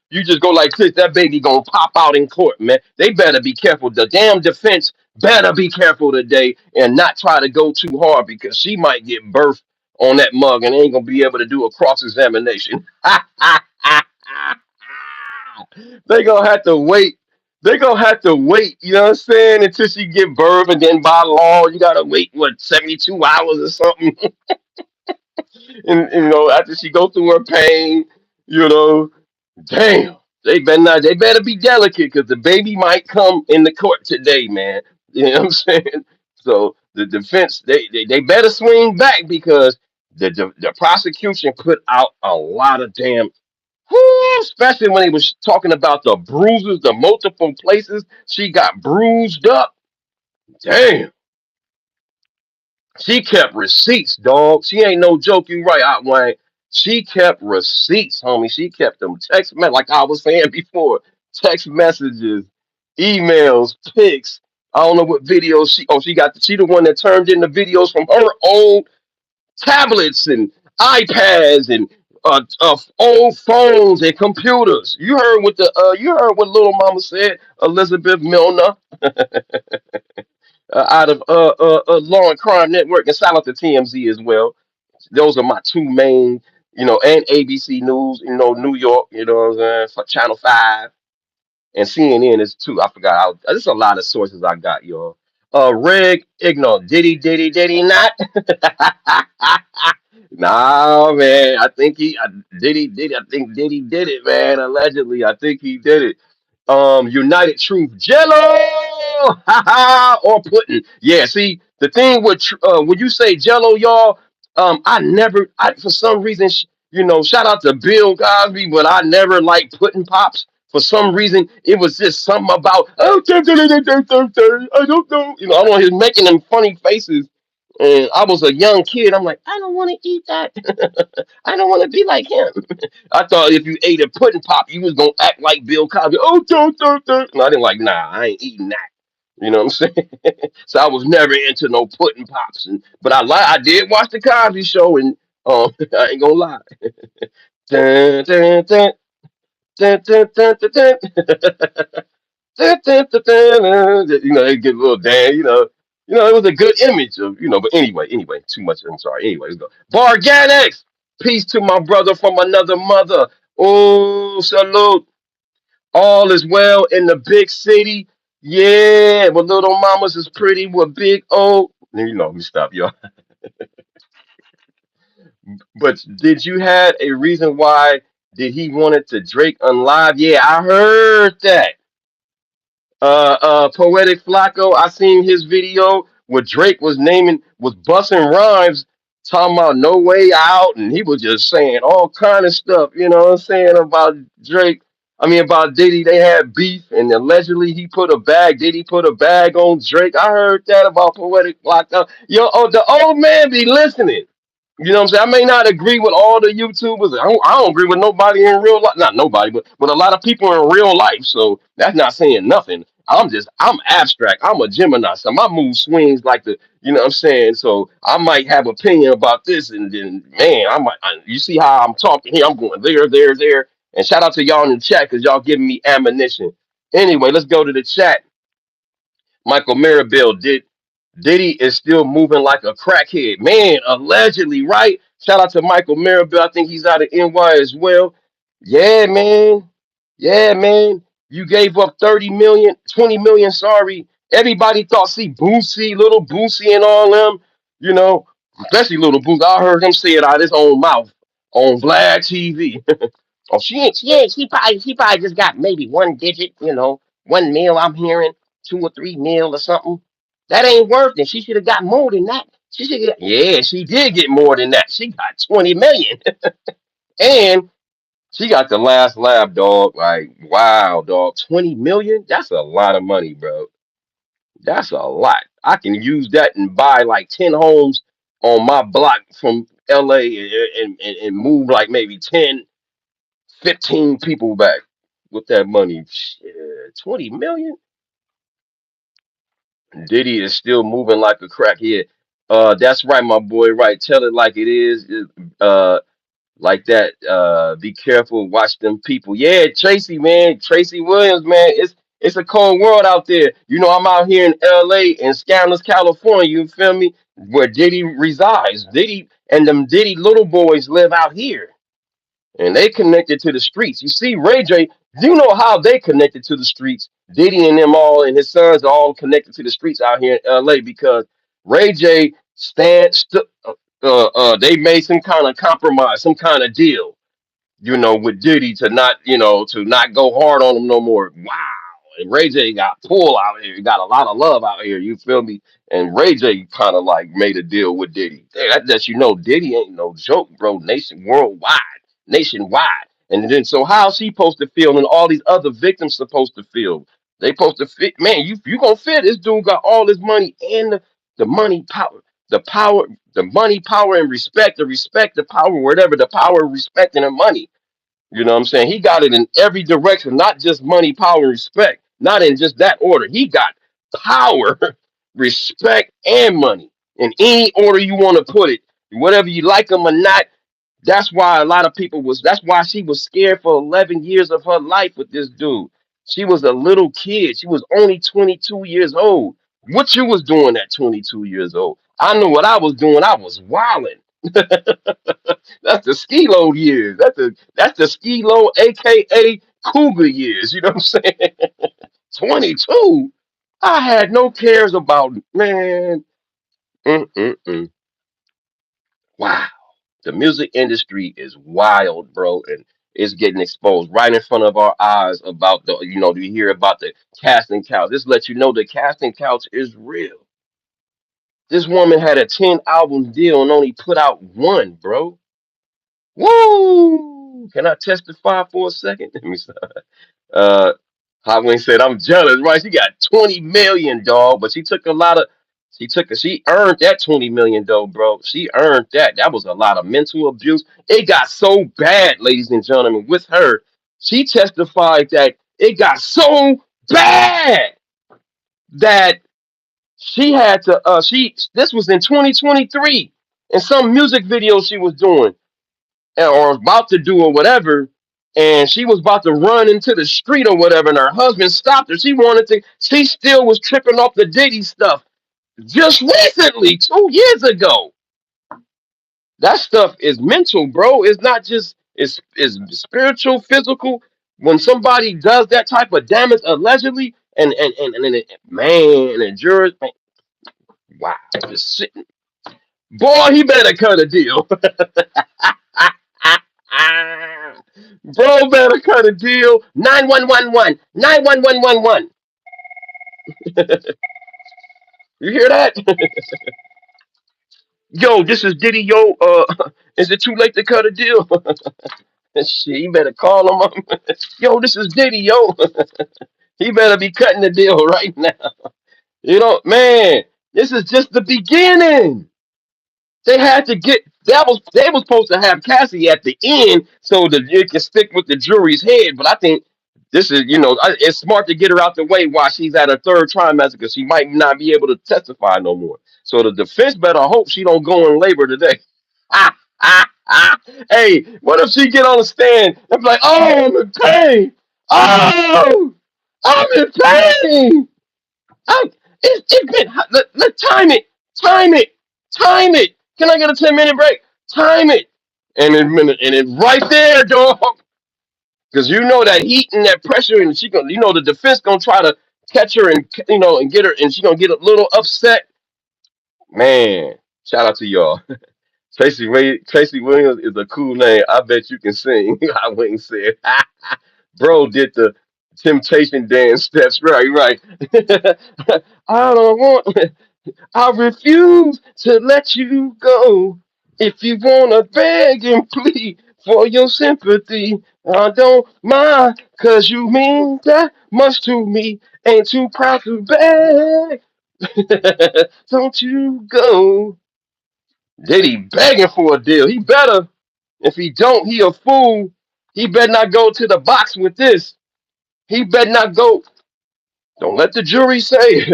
you just go like this. That baby gonna pop out in court, man. They better be careful. The damn defense better be careful today and not try to go too hard because she might get birth on that mug and ain't gonna be able to do a cross examination. They gonna have to wait. They gonna have to wait, you know what I'm saying, until she give birth, and then by law you gotta wait 72 hours or something, and you know after she go through her pain, you know, damn, they better not. They better be delicate because the baby might come in the court today, man. You know what I'm saying? So the defense, they better swing back because the prosecution put out a lot of damn. Whoo, especially when he was talking about the bruises, the multiple places she got bruised up. Damn, she kept receipts, dog. She ain't no joke. You right, Outwine. She kept receipts, homie. She kept them like I was saying before, text messages, emails, pics. I don't know what videos she. Oh, she the one that turned in the videos from her old. tablets and iPads and old phones and computers. You heard what little mama said, Elizabeth Milner, out of Law and Crime Network, and shout out to TMZ as well. Those are my two main, and ABC News, New York, you know what I'm saying, for Channel 5. And CNN is too. I forgot. There's a lot of sources I got, y'all. Reg Igno, did he not? Nah, man. I think did. I think Diddy did it, man. Allegedly, I think he did it. United Truth, Jello, or pudding. Yeah, see, the thing with when you say Jello, y'all, for some reason, shout out to Bill Cosby, but I never liked pudding pops. For some reason, it was just something about I don't know. I don't know. He's making them funny faces, and I was a young kid. I'm like, I don't want to eat that. I don't want to be like him. I thought if you ate a pudding pop, you was gonna act like Bill Cosby. Oh, don't. And I didn't like. Nah, I ain't eating that. You know what I'm saying? So I was never into no pudding pops. But I did watch the Cosby Show, and I ain't gonna lie. Dun, dun, dun, dun, dun, dun, dun, dun. Dun, dun, dun, dun, dun. They get a little dance. It was a good image of. But anyway, too much. I'm sorry. Anyway, let's go. Barganics. Peace to my brother from another mother. Oh, salute. All is well in the big city. Yeah, but little mamas is pretty with big O. Let me stop, y'all. But did you had a reason why did he wanted to Drake unlive? Yeah, I heard that. Poetic Flacco, I seen his video where Drake was busting rhymes, talking about no way out, and he was just saying all kind of stuff, you know what I'm saying, about Drake. I mean about Diddy. They had beef, and allegedly Diddy put a bag on Drake. I heard that about Poetic Flacco. The old man be listening. You know what I'm saying? I may not agree with all the YouTubers. I don't agree with nobody in real life. Not nobody, but a lot of people in real life. So that's not saying nothing. I'm abstract. I'm a Gemini. So my mood swings like you know what I'm saying? So I might have opinion about this, and then, man, you see how I'm talking here? I'm going there. And shout out to y'all in the chat because y'all giving me ammunition. Anyway, let's go to the chat. Michael Maribel, Diddy is still moving like a crackhead. Man, allegedly, right? Shout out to Michael Maribel. I think he's out of NY as well. Yeah, man. Yeah, man. You gave up 30 million, 20 million, sorry. Everybody thought, see, Boosie, little Boosie and all them, you know, especially little Boosie. I heard him say it out of his own mouth on Vlad TV. Oh, she ain't. She probably just got maybe one digit, 1 mil. I'm hearing 2 or 3 mil or something. That ain't worth it. She should have got more than that. Yeah, she did get more than that. She got 20 million, and she got the last lab, dog. Like, wow, dog, 20 million. That's a lot of money, bro. That's a lot. I can use that and buy like 10 homes on my block from LA and move like maybe 10, 15 people back with that money. Shit, 20 million. Diddy is still moving like a crackhead. That's right, my boy. Right, tell it like it is. Like that. Be careful. Watch them people. Yeah, Tracy, man. Tracy Williams, man. It's a cold world out there. I'm out here in L.A. in Scandalous, California. You feel me? Where Diddy resides. Diddy and them Diddy little boys live out here, and they connected to the streets. You see, Ray J, you know how they connected to the streets. Diddy and them all and his sons are all connected to the streets out here in LA because Ray J they made some kind of compromise, some kind of deal, with Diddy to not go hard on him no more. Wow. And Ray J got pull out here. He got a lot of love out here. You feel me? And Ray J kind of like made a deal with Diddy. Hey, Diddy ain't no joke, bro. Nationwide. And then so how's he supposed to feel and all these other victims supposed to feel? They supposed to fit, man, you gonna fit. This dude got all this money and the money power, the money, power, and respect, the power, whatever, the power, respect, and the money. You know what I'm saying? He got it in every direction, not just money, power, and respect, not in just that order. He got power, respect, and money in any order you want to put it. Whatever you like them or not, that's why a lot of people was. That's why she was scared for 11 years of her life with this dude. She was a little kid. She was only 22 years old. What you was doing at 22 years old? I know what I was doing. I was wilding. That's the ski load years. That's the ski load, aka cougar years. You know what I'm saying? 22. I had no cares about man. Mm-mm-mm. Wow. The music industry is wild, bro, and it's getting exposed right in front of our eyes about you hear about the casting couch. This lets you know the casting couch is real. This woman had a 10 album deal and only put out one, bro. Woo! Can I testify for a second? Let me stop. Uh, Hot Wing said, "I'm jealous, right? She got 20 million, dog, but she took a lot of. She earned that 20 million, though, bro. She earned that. That was a lot of mental abuse. It got so bad, ladies and gentlemen, with her. She testified that it got so bad that she had to. This was in 2023, in some music video she was doing or about to do or whatever, and she was about to run into the street or whatever, and her husband stopped her. She wanted to. She still was tripping off the Diddy stuff just recently, 2 years ago. That stuff is mental, bro. It's not just it's spiritual, physical. When somebody does that type of damage allegedly, and man, and the jurors, man, wow, just sitting. Boy, he better cut a deal. Bro better cut a deal. 9111. 91111. You hear that? Yo, this is Diddy. Yo, is it too late to cut a deal? Shit, you better call him up. Yo, this is Diddy. Yo, he better be cutting the deal right now. Man, this is just the beginning. They had to get they was supposed to have Cassie at the end so that it can stick with the jury's head. But I think this is it's smart to get her out the way while she's at her third trimester because she might not be able to testify no more. So the defense better hope she don't go in labor today. Hey, what if she get on the stand and be like, "Oh, I'm in pain. Oh, I'm in pain. I, it's been let time it, time it, time it. Can I get a 10-minute break? Time it." And it's right there, dog. Because you know that heat and that pressure, and she gonna, the defense gonna try to catch her and and get her, and she gonna get a little upset. Man, shout out to y'all. Tracy Williams is a cool name. I bet you can sing. I went and said, bro did the temptation dance steps. Right, right. I don't want. I refuse to let you go. If you wanna beg and plead for your sympathy, I don't mind, cause you mean that much to me. Ain't too proud to beg. Don't you go. Diddy begging for a deal. He better. If he don't, he a fool. He better not go to the box with this. He better not go. Don't let the jury say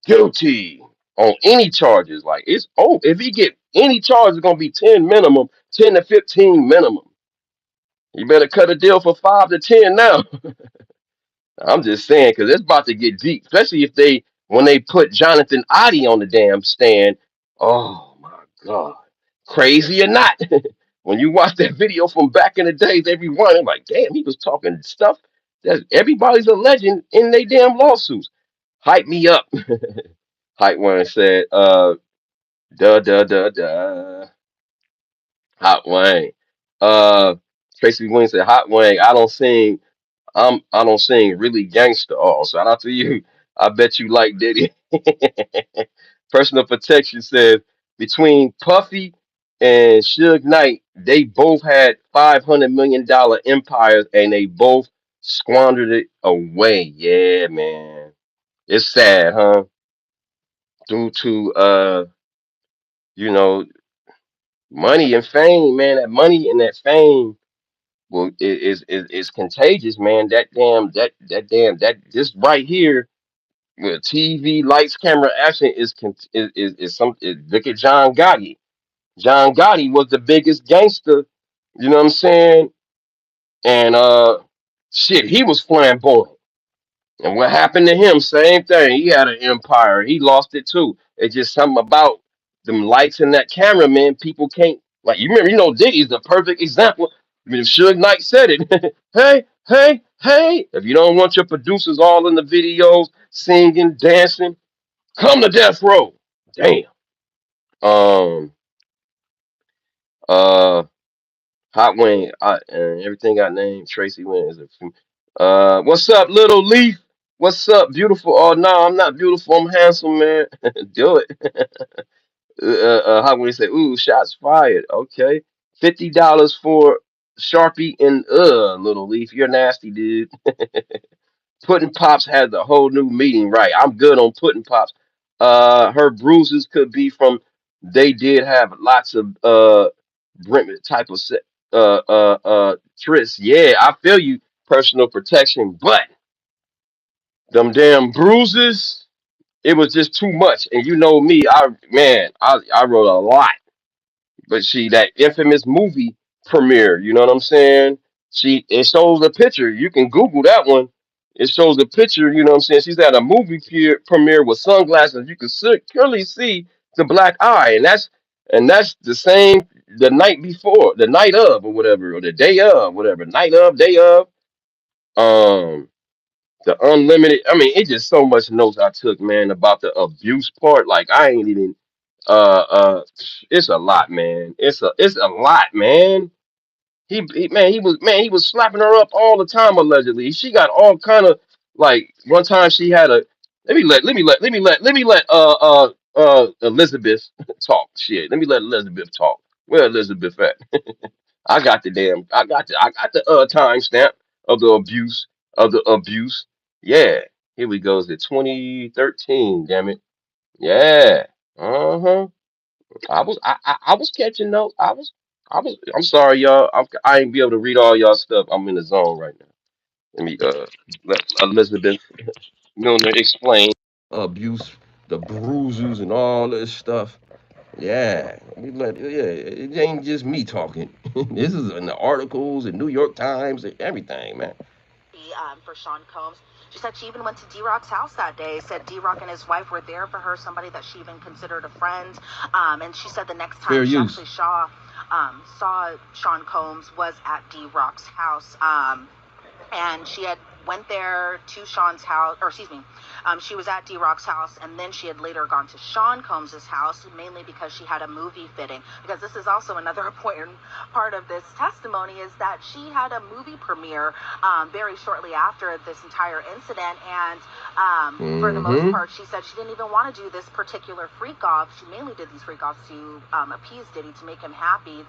guilty on any charges. Like if he get any charge, it's gonna be 10 minimum, 10 to 15 minimum. You better cut a deal for 5 to 10 now. I'm just saying because it's about to get deep, especially if when they put Jonathan Oddie on the damn stand. Oh my god, crazy or not? When you watch that video from back in the days, everyone I'm like, damn, he was talking stuff that everybody's a legend in they damn lawsuits. Hype me up. Hype one said, duh, duh, duh, duh. Hot Wang. Uh, Tracy Williams said, Hot Wang, I don't sing really gangster. Oh, shout out to you. I bet you like Diddy. Personal Protection says, between Puffy and Suge Knight, they both had $500 million empires and they both squandered it away. Yeah, man. It's sad, huh? Due to you know, money and fame, man. That money and that fame is contagious, man. That this right here with TV, lights, camera, action is look at John Gotti. John Gotti was the biggest gangster. You know what I'm saying? And shit, he was flamboyant. And what happened to him? Same thing. He had an empire. He lost it too. It's just something about them lights and that camera, man. People can't like you remember. You know, Diddy's the perfect example. I mean, if Suge Knight said it, hey, hey, hey. If you don't want your producers all in the videos singing, dancing, come to death row. Damn. Um. Uh. Hot Wing. Everything got named. Tracy Wayne is a. What's up, Little Leaf? What's up, beautiful? Oh no, I'm not beautiful. I'm handsome, man. Do it. How when they say, "Ooh, shots fired"? Okay, $50 for Sharpie and Little Leaf. You're nasty, dude. Pudding Pops had the whole new meaning, right? I'm good on Pudding Pops. Her bruises could be from they did have lots of Brent type of tris. Yeah, I feel you. Personal protection, but them damn bruises, it was just too much. And you know me, I wrote a lot. But she that infamous movie premiere, you know what I'm saying? It shows the picture. You can Google that one. It shows the picture, you know what I'm saying? She's at a movie premiere with sunglasses. You can clearly see the black eye, and that's the same the night before, the night of or whatever, or the day of, whatever, night of, day of. Um the unlimited. I mean, it's just so much notes I took, man, about the abuse part. Like I ain't even uh uh it's a lot, man. It's a lot, man. He was slapping her up all the time allegedly. She got all kind of like one time she had a let me let Elizabeth talk. Shit. Let me let Elizabeth talk. Where Elizabeth at? I got the timestamp of the abuse. Yeah. Here we go. It's 2013, damn it. Yeah. Uh-huh. I was catching notes. I'm sorry, y'all. I ain't be able to read all y'all stuff. I'm in the zone right now. Let me let Elizabeth Milner explain abuse, the bruises and all this stuff. Yeah, it ain't just me talking. This is in the articles and New York Times and everything, man. For Sean Combs. She said she even went to D-Rock's house that day. Said D-Rock and his wife were there for her, somebody that she even considered a friend. And she said the next time she actually saw Sean Combs was at D-Rock's house. And she had went there to Sean's house, or excuse me, she was at D-Rock's house, and then she had later gone to Sean Combs' house, mainly because she had a movie fitting. Because this is also another important part of this testimony, is that she had a movie premiere very shortly after this entire incident, and for the most part, she said she didn't even want to do this particular freak off. She mainly did these freak offs to appease Diddy, to make him happy.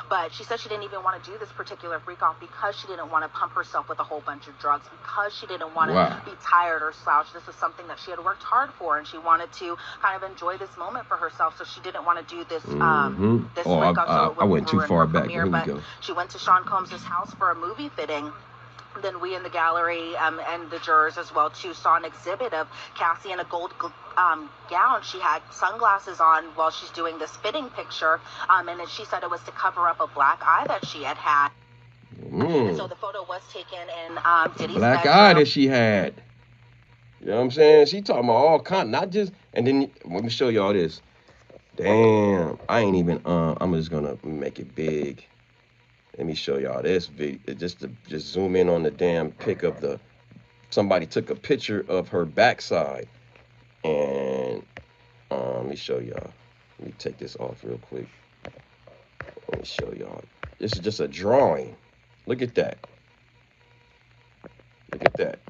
But she said she didn't even want to do this particular freak off because she didn't want to pump herself with a whole bunch of drugs, because she didn't want to be tired or slouched. This was something that she had worked hard for, and she wanted to kind of enjoy this moment for herself. So she didn't want to do this this freak off. So I went too far back. Here we go. She went to Sean Combs' house for a movie fitting. Then we in the gallery and the jurors as well too saw an exhibit of Cassie in a gold gown. She had sunglasses on while she's doing this fitting picture, and then she said it was to cover up a black eye that she had had. And so the photo was taken in Diddy's black bedroom. eye that she had. You know what I'm saying? She talking about all kind, not just. And then let me show y'all this. Damn, I ain't even. I'm just gonna make it big. Let me show y'all this video. Just zoom in on the damn pic of the. Somebody took a picture of her backside, and let me show y'all. Let me take this off real quick. Let me show y'all. This is just a drawing. Look at that. Look at that.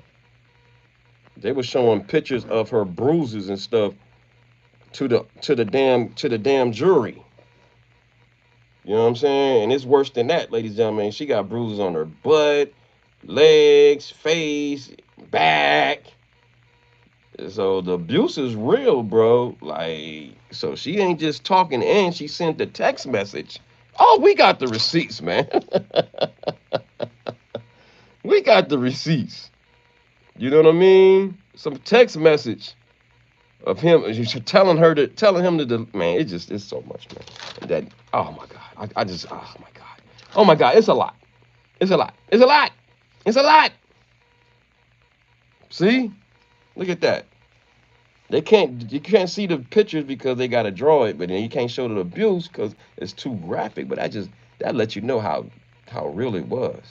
They were showing pictures of her bruises and stuff to the damn jury. You know what I'm saying? And it's worse than that, ladies and gentlemen. She got bruises on her butt, legs, face, back. So the abuse is real, bro. Like, so she ain't just talking and she sent the text message. Oh, we got the receipts, man. We got the receipts. You know what I mean? Some text message. of him telling him to man. It's so much, man. That oh my god, I just oh my god, it's a lot. It's a lot. It's a lot. It's a lot. See, look at that. You can't see the pictures because they gotta draw it, but then you can't show the abuse because it's too graphic. But that lets you know how real it was.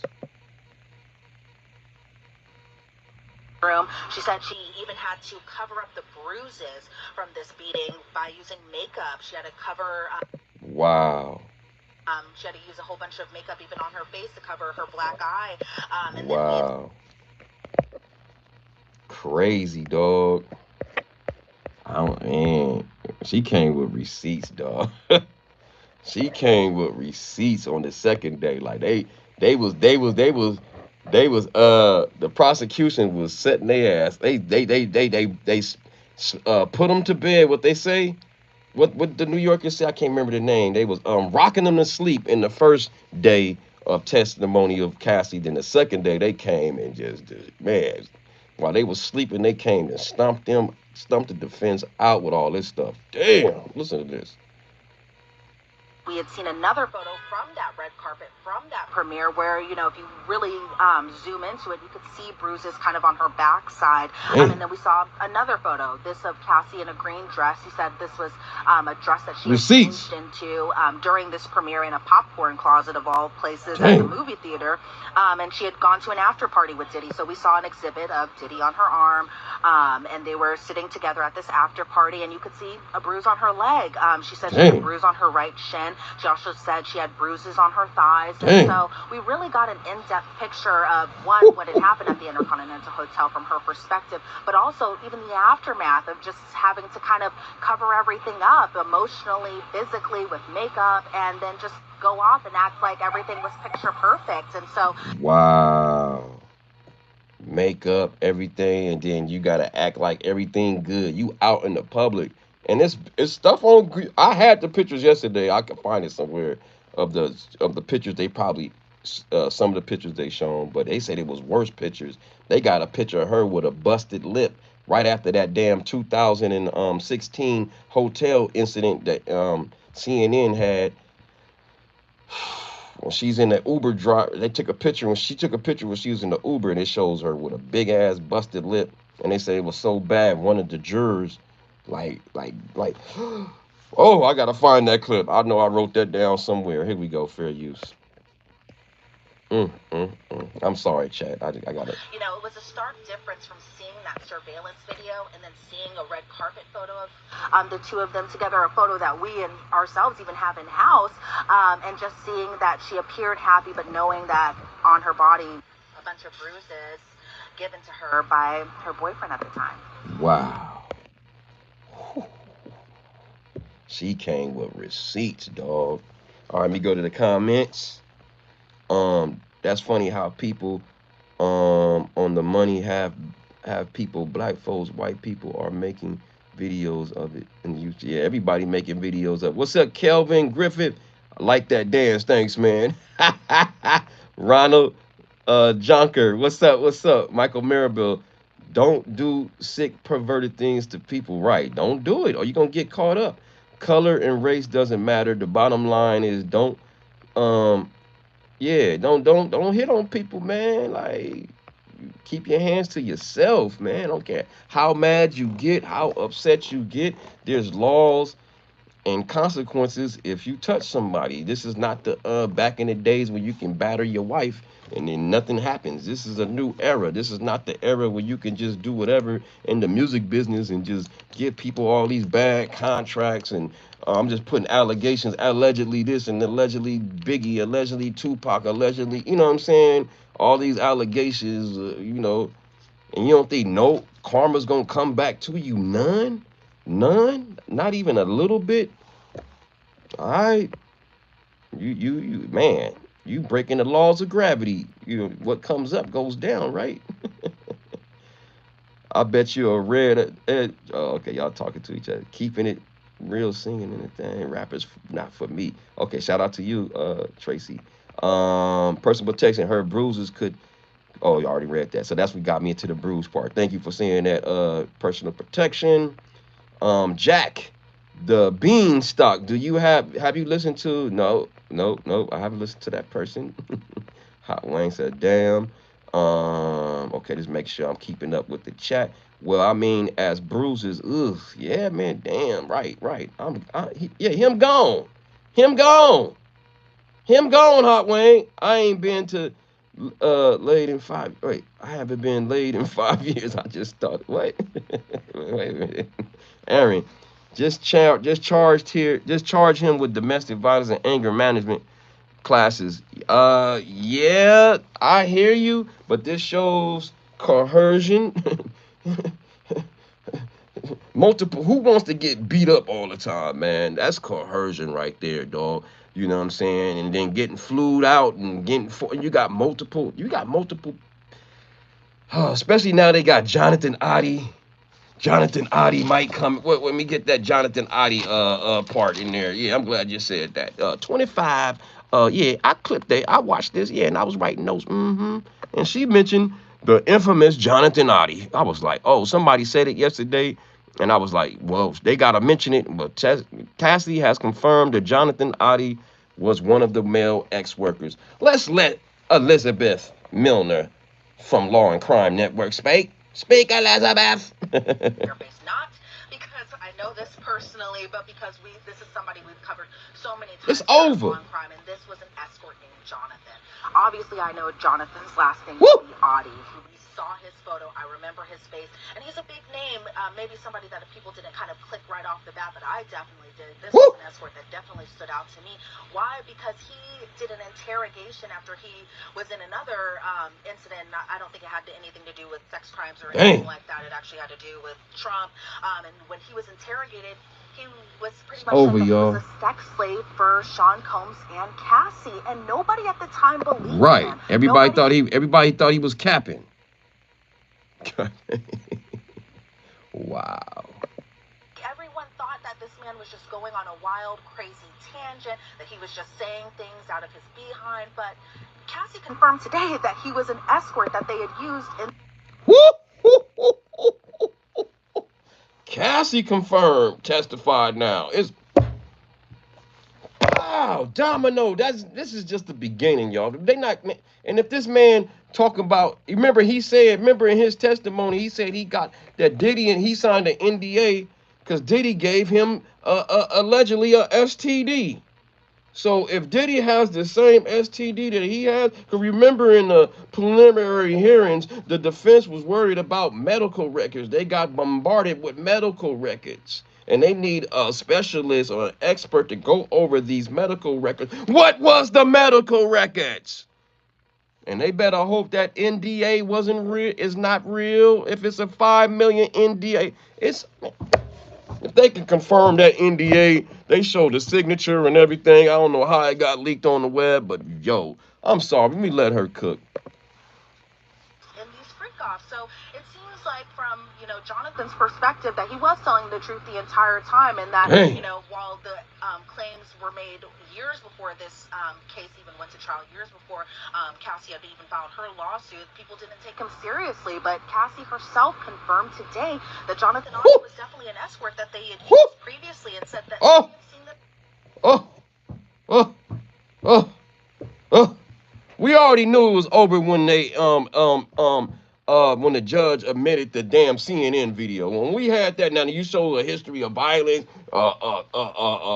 Room. She said she even had to cover up the bruises from this beating by using makeup. She had to cover. Wow. She had to use a whole bunch of makeup even on her face to cover her black eye. And wow. Crazy, dog. I don't, man. She came with receipts, dog. She came with receipts on the second day. Like the prosecution was setting their ass. They put them to bed. What they say? What the New Yorkers say? I can't remember the name. They was rocking them to sleep in the first day of testimony of Cassie. Then the second day they came and just man, while they was sleeping, they came and stumped the defense out with all this stuff. Damn, listen to this. We had seen another photo from that red carpet, from that premiere, where, you know, if you really zoom into it, you could see bruises kind of on her backside. And then we saw another photo, this of Cassie in a green dress. He said this was a dress that she had changed into during this premiere in a popcorn closet of all places at the movie theater. And she had gone to an after party with Diddy. So we saw an exhibit of Diddy on her arm, and they were sitting together at this after party, and you could see a bruise on her leg. She said she had a bruise on her right shin. She also said she had bruises on her thighs. And so we really got an in-depth picture of, one, what had happened at the Intercontinental Hotel from her perspective, but also even the aftermath of just having to kind of cover everything up emotionally, physically, with makeup, and then just go off and act like everything was picture perfect. And so wow, makeup, everything, and then you gotta act like everything good. You out in the public, and it's stuff on. I had the pictures yesterday. I could find it somewhere of the pictures. They probably some of the pictures they shown, but they said it was worse pictures. They got a picture of her with a busted lip right after that damn 2016 hotel incident that CNN had. When she's in the Uber drive, they took a picture when she took a picture when she was in the Uber, and it shows her with a big ass busted lip. And they say it was so bad, one of the jurors, like, oh, I gotta find that clip. I know I wrote that down somewhere. Here we go, fair use. I'm sorry, Chad. I got it. You know, it was a stark difference from seeing that surveillance video and then seeing a red carpet photo of the two of them together, a photo that we and ourselves even have in house, and just seeing that she appeared happy, but knowing that on her body, a bunch of bruises given to her by her boyfriend at the time. Wow. She came with receipts, dog. All right, let me go to the comments. That's funny how people on the money have people, black folks, white people are making videos of it. And yeah, everybody making videos of. What's up, Kelvin Griffith? I like that dance. Thanks, man. Ronald Jonker. What's up? What's up? Michael Maribel. Don't do sick, perverted things to people. Right. Don't do it, or you're gonna get caught up. Color and race doesn't matter. The bottom line is don't um yeah, don't hit on people, man. Like, keep your hands to yourself, man. Don't care how mad you get, how upset you get. There's laws and consequences if you touch somebody. This is not the back in the days when you can batter your wife and then nothing happens. This is a new era. This is not the era where you can just do whatever in the music business and just give people all these bad contracts and I'm just putting allegations, allegedly this and allegedly Biggie, allegedly Tupac, allegedly, you know what I'm saying? All these allegations, and you don't think no karma's gonna come back to you? None, not even a little bit. All right, you man, you breaking the laws of gravity. What comes up goes down, right? I bet you a red. Oh, okay, y'all talking to each other, keeping it real, singing and the thing. Rappers not for me. Okay, shout out to you, Tracy. Personal protection. Her bruises could. Oh, you already read that. So that's what got me into the bruise part. Thank you for saying that. Personal protection. Jack, the Beanstalk. Have you listened to? No, no, no. I haven't listened to that person. Hot Wayne said, "Damn." Okay, just make sure I'm keeping up with the chat. Well, I mean, as bruises, ugh, yeah, man, damn, right, right. Yeah, him gone, him gone, him gone. Hot Wayne. I ain't been to laid in five. Wait, I haven't been laid in 5 years. I just thought, wait, wait a minute, Aaron, just charge him with domestic violence and anger management classes. Yeah, I hear you, but this shows coercion. Multiple. Who wants to get beat up all the time, man? That's coercion right there, dog. You know what I'm saying? And then getting flued out and you got multiple. You got multiple. Especially now they got Jonathan Oddie. Jonathan Oddie might come. Wait, let me get that Jonathan Oddie part in there. Yeah, I'm glad you said that. 25. Yeah, I clipped that. I watched this. Yeah, and I was writing notes. Mm-hmm. And she mentioned the infamous Jonathan Oddie. I was like, oh, somebody said it yesterday, and I was like, well, they gotta mention it. But Cassie has confirmed that Jonathan Oddie was one of the male ex-workers. Let's let Elizabeth Milner from Law and Crime Network speak. Speak, Elizabeth. Not because I know this personally, but because this is somebody we've covered so many times. It's over. On Crime, and this was an escort named Jonathan. Obviously, I know Jonathan's last name is B.I.G. We saw his photo. I remember his face, and he's a big name. Maybe somebody that people didn't kind of click right off the bat, but I definitely did. This was an escort that definitely stood out to me. Why? Because he did an interrogation after he was in another incident. I don't think it had anything to do with sex crimes or anything like that. It actually had to do with Trump. And when he was interrogated, he was pretty much over, said that y'all. He was a sex slave for Sean Combs and Cassie, and nobody at the time believed right. him. Everybody thought he was capping. Wow. Everyone thought that this man was just going on a wild, crazy tangent, that he was just saying things out of his behind, but Cassie confirmed today that he was an escort that they had used in... Cassie confirmed, testified now. It's wow, domino. This is just the beginning, y'all. They not, and if this man talking about, remember in his testimony, he said he got that Diddy and he signed an NDA because Diddy gave him allegedly a STD. So if Diddy has the same STD that he has, because remember in the preliminary hearings, the defense was worried about medical records. They got bombarded with medical records. And they need a specialist or an expert to go over these medical records. What was the medical records? And they better hope that NDA wasn't real, is not real. If it's a 5 million NDA, if they can confirm that NDA, they show the signature and everything. I don't know how it got leaked on the web, but yo, I'm sorry. Let me let her cook. In these freak-offs. So it seems like from, Jonathan's perspective that he was telling the truth the entire time, and that, while the claims were made years before this case even went to trial, years before Cassie had even filed her lawsuit, people didn't take him seriously. But Cassie herself confirmed today that Jonathan Oddie was definitely an escort that they had used previously, and said that they had seen them. We already knew it was over when they when the judge admitted the damn CNN video. When we had that, now you show a history of violence,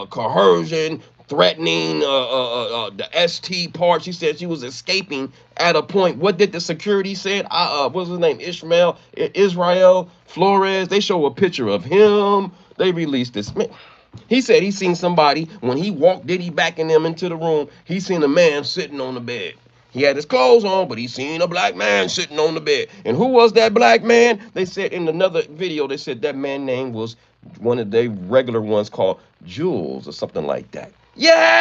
coercion, threatening, the ST part. She said she was escaping at a point. What did the security said? What's his name? Israel Flores. They show a picture of him. They released this. Man, he said he seen somebody when he walked Diddy back in them into the room. He seen a man sitting on the bed. He had his clothes on, but he seen a black man sitting on the bed. And who was that black man? They said in another video, they said that man's name was one of the regular ones called Jules or something like that. Yeah!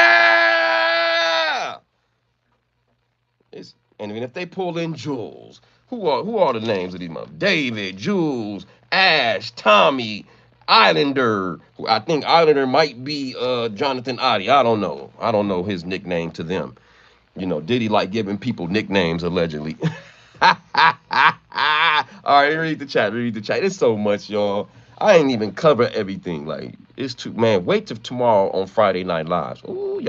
And even if they pull in Jules, who are the names of these motherfuckers? David, Jules, Ash, Tommy, Islander. I think Islander might be Jonathan Oddie. I don't know. I don't know his nickname to them. Diddy like giving people nicknames allegedly. All right, read the chat. It's so much, y'all. I ain't even cover everything. Like it's too man. Wait till tomorrow on Friday Night Lives. Ooh,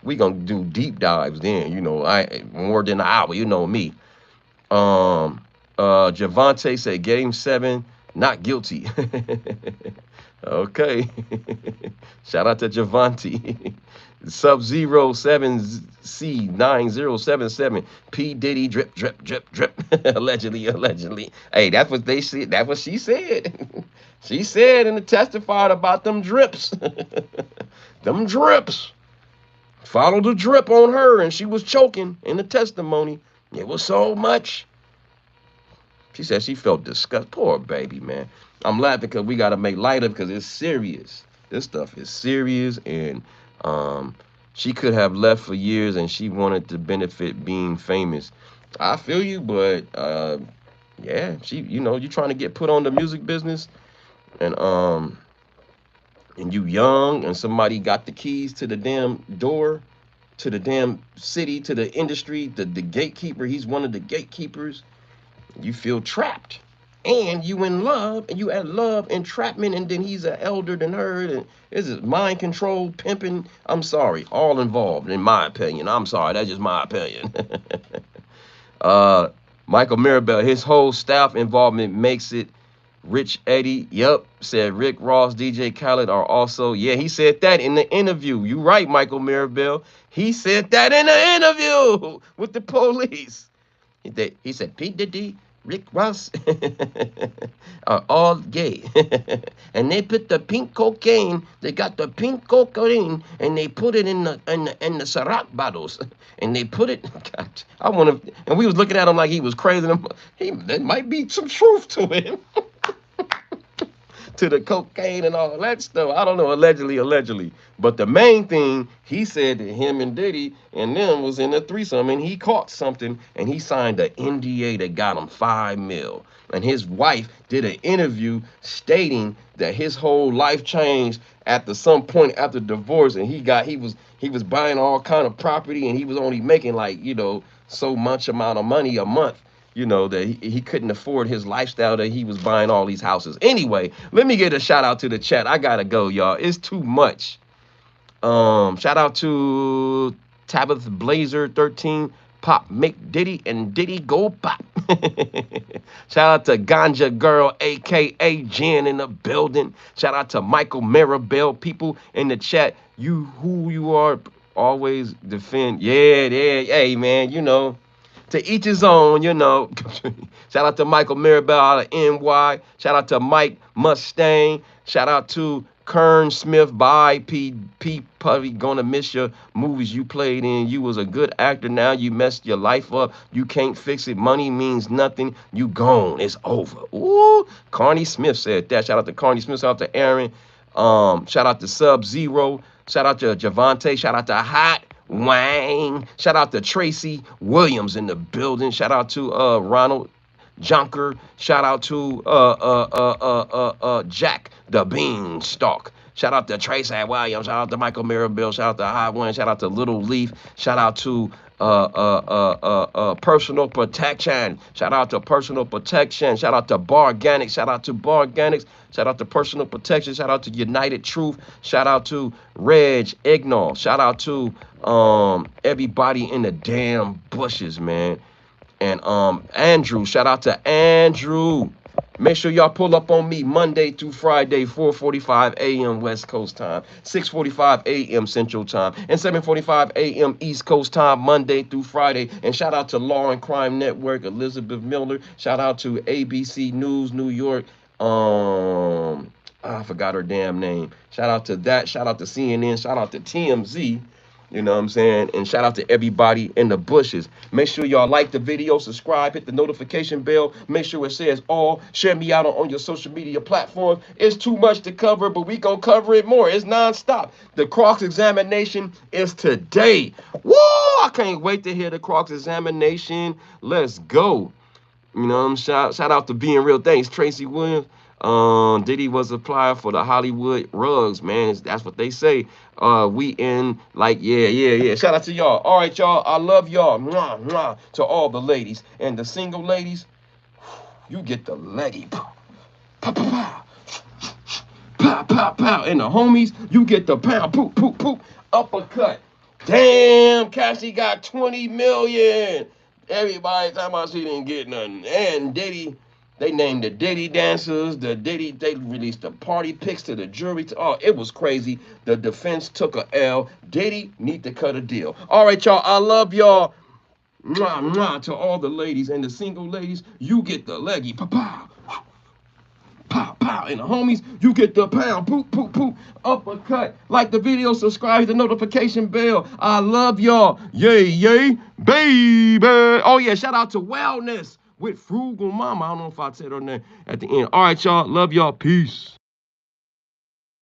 we gonna do deep dives then. You know, I more than an hour. You know me. Um, Javante said Game 7, not guilty. Okay. Shout out to Javante. Sub Zero 7C9077. P Diddy drip drip drip drip. Allegedly, allegedly. Hey, that's what they said. That's what she said. She said and testified about them drips. Them drips. Follow the drip on her, and she was choking in the testimony. It was so much. She said she felt disgust. Poor baby, man. I'm laughing because we got to make light of it because it's serious. This stuff is serious, and um, she could have left for years, and she wanted to benefit being famous. I feel you, but yeah, you're trying to get put on the music business, and you young, and somebody got the keys to the damn door, to the damn city, to the industry, the gatekeeper. He's one of the gatekeepers. You feel trapped, and you in love, and you at love entrapment, and then he's an elder than her, and this is mind control, pimping. I'm sorry, all involved, in my opinion. I'm sorry, that's just my opinion. uh, Michael Mirabel, his whole staff involvement makes it. Rich Eddie, yep, said Rick Ross, DJ Khaled are also, yeah, he said that in the interview. You right, Michael Mirabel. He said that in the interview with the police. He said P. Diddy, Rick Ross are all gay. And they put the pink cocaine, they got the pink cocaine, and they put it in the Ciroc bottles. And they put it, God, I want to, and we was looking at him like he was crazy. There might be some truth to him. To the cocaine and all that stuff. I don't know, allegedly. But the main thing he said that him and Diddy and them was in a threesome, and he caught something, and he signed an NDA that got him $5 million. And his wife did an interview stating that his whole life changed after some point after divorce, and he was buying all kind of property, and he was only making like so much amount of money a month, that he couldn't afford his lifestyle, that he was buying all these houses. Anyway, let me get a shout out to the chat. I gotta go, y'all. It's too much. Shout out to Tabitha Blazer 13. Pop make Diddy and Diddy go pop. Shout out to Ganja Girl, aka Jen, in the building. Shout out to Michael Maribel. People in the chat, who you are, always defend. Yeah, hey man, to each his own. Shout out to Michael Mirabel out of NY. Shout out to Mike Mustang. Shout out to Kern Smith. Bye, P. Puffy. Gonna miss your movies you played in. You was a good actor. Now you messed your life up. You can't fix it. Money means nothing. You gone. It's over. Ooh. Carney Smith said that. Shout out to Carney Smith. Shout out to Aaron. Shout out to Sub Zero. Shout out to Javante. Shout out to Hot Wang. Shout out to Tracy Williams in the building. Shout out to Ronald Junker. Shout out to Jack the Beanstalk. Shout out to Tracy Williams. Shout out to Michael Mirabel. Shout out to Hot Wang. Shout out to Little Leaf. Shout out to personal protection. Shout out to personal protection. Shout out to Barganics. Shout out to Barganics. Shout out to personal protection. Shout out to United Truth. Shout out to Reg Ignor. Shout out to everybody in the damn bushes, man. And Andrew. Shout out to Andrew. Make sure y'all pull up on me Monday through Friday, 4:45 a.m. West Coast time, 6:45 a.m. Central time, and 7:45 a.m. East Coast time, Monday through Friday. And shout out to Law and Crime Network, Elizabeth Miller. Shout out to ABC News New York. I forgot her damn name. Shout out to that. Shout out to CNN. Shout out to TMZ. You know what I'm saying? And shout out to everybody in the bushes. Make sure y'all like the video, subscribe, hit the notification bell. Make sure it says all. Share me out on your social media platforms. It's too much to cover, but we gonna cover it more. It's nonstop. The Crocs examination is today. Woo! I can't wait to hear the Crocs examination. Let's go. Shout out to Being Real. Thanks, Tracy Williams. Diddy was applied for the Hollywood rugs, man. That's what they say. We in like, yeah. Shout out to y'all. All right, y'all. I love y'all. Mwah, mwah. To all the ladies and the single ladies, you get the leggy. Pa, pa, pa. pow, pow, pow. And the homies, you get the pound, poop, poop, poop, uppercut. Damn, Cassie got 20 million. Everybody talking about she didn't get nothing. And Diddy, they named the Diddy dancers. They released the party pics to the jury. Oh, it was crazy. The defense took a L. Diddy need to cut a deal. All right, y'all. I love y'all. Mwah, mwah, to all the ladies and the single ladies. You get the leggy. Pow, pow. Pow, pow. And the homies, you get the pound. Poop, poop, poop. Uppercut. Like the video, subscribe to the notification bell. I love y'all. Yay, yay, baby. Oh, yeah. Shout out to Wellness with Frugal Mama. I don't know if I said her name at the end. All right, y'all. Love y'all. Peace.